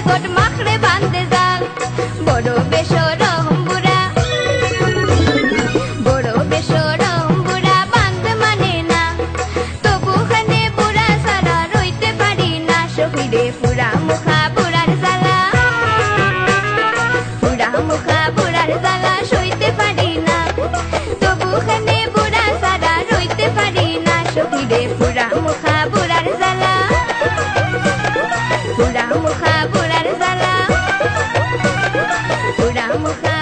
goat মাখড়ে বাঁধে জাল বড় বেশরম বুড়া বড় বেশরম বুড়া বাঁধ মানে না তবুখানে বুড়া সারা রইতে পারি না শহীদে পুরা মুখা বুড়ার জ্বালা পুরা মুখা বুড়ার জ্বালা সইতে পারি না তবুখানে বুড়া সারা রইতে পারি না শহীদে পুরা মুখা বুড়ার জ্বালা পুরা মুখা বুড়ার জ্বালা পুরা মুখা